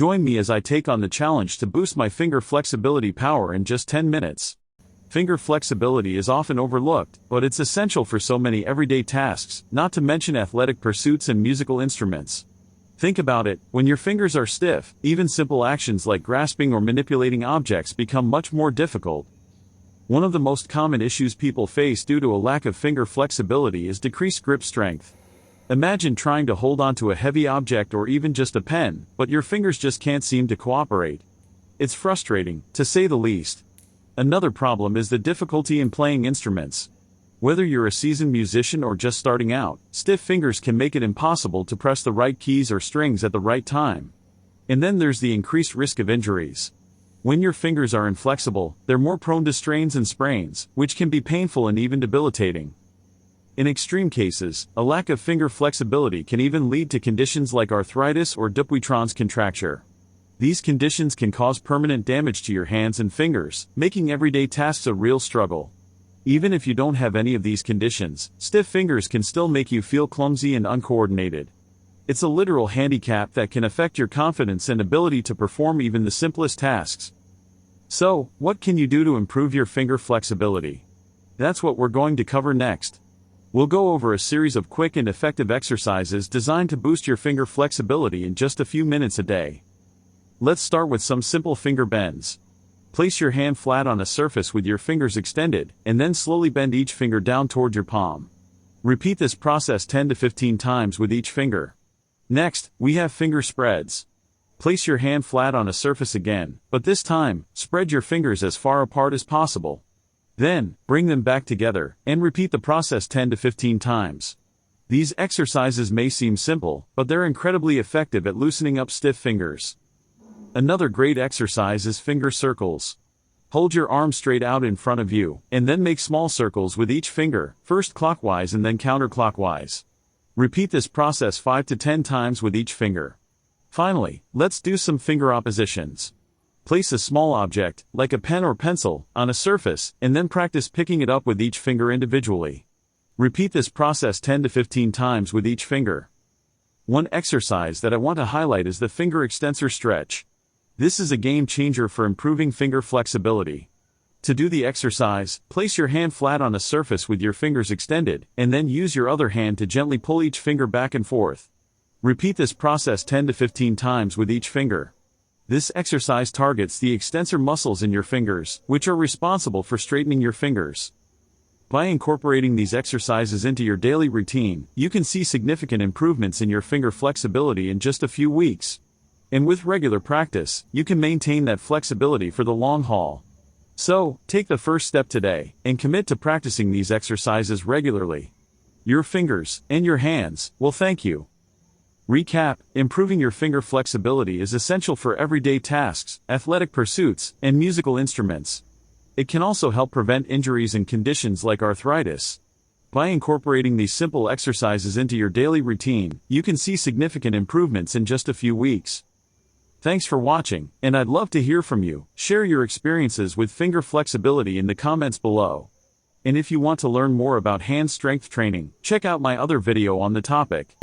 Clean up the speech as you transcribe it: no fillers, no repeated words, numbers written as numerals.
Join me as I take on the challenge to boost my finger flexibility power in just 10 minutes. Finger flexibility is often overlooked, but it's essential for so many everyday tasks, not to mention athletic pursuits and musical instruments. Think about it, when your fingers are stiff, even simple actions like grasping or manipulating objects become much more difficult. One of the most common issues people face due to a lack of finger flexibility is decreased grip strength. Imagine trying to hold onto a heavy object or even just a pen, but your fingers just can't seem to cooperate. It's frustrating, to say the least. Another problem is the difficulty in playing instruments. Whether you're a seasoned musician or just starting out, stiff fingers can make it impossible to press the right keys or strings at the right time. And then there's the increased risk of injuries. When your fingers are inflexible, they're more prone to strains and sprains, which can be painful and even debilitating. In extreme cases, a lack of finger flexibility can even lead to conditions like arthritis or Dupuytren's contracture. These conditions can cause permanent damage to your hands and fingers, making everyday tasks a real struggle. Even if you don't have any of these conditions, stiff fingers can still make you feel clumsy and uncoordinated. It's a literal handicap that can affect your confidence and ability to perform even the simplest tasks. So, what can you do to improve your finger flexibility? That's what we're going to cover next. We'll go over a series of quick and effective exercises designed to boost your finger flexibility in just a few minutes a day. Let's start with some simple finger bends. Place your hand flat on a surface with your fingers extended, and then slowly bend each finger down toward your palm. Repeat this process 10 to 15 times with each finger. Next, we have finger spreads. Place your hand flat on a surface again, but this time, spread your fingers as far apart as possible. Then, bring them back together, and repeat the process 10 to 15 times. These exercises may seem simple, but they're incredibly effective at loosening up stiff fingers. Another great exercise is finger circles. Hold your arm straight out in front of you, and then make small circles with each finger, first clockwise and then counterclockwise. Repeat this process 5 to 10 times with each finger. Finally, let's do some finger oppositions. Place a small object, like a pen or pencil, on a surface, and then practice picking it up with each finger individually. Repeat this process 10 to 15 times with each finger. One exercise that I want to highlight is the finger extensor stretch. This is a game changer for improving finger flexibility. To do the exercise, place your hand flat on a surface with your fingers extended, and then use your other hand to gently pull each finger back and forth. Repeat this process 10 to 15 times with each finger. This exercise targets the extensor muscles in your fingers, which are responsible for straightening your fingers. By incorporating these exercises into your daily routine, you can see significant improvements in your finger flexibility in just a few weeks. And with regular practice, you can maintain that flexibility for the long haul. So, take the first step today, and commit to practicing these exercises regularly. Your fingers, and your hands, will thank you. Recap: improving your finger flexibility is essential for everyday tasks, athletic pursuits, and musical instruments. It can also help prevent injuries and conditions like arthritis. By incorporating these simple exercises into your daily routine, you can see significant improvements in just a few weeks. Thanks for watching, and I'd love to hear from you. Share your experiences with finger flexibility in the comments below. And if you want to learn more about hand strength training, check out my other video on the topic.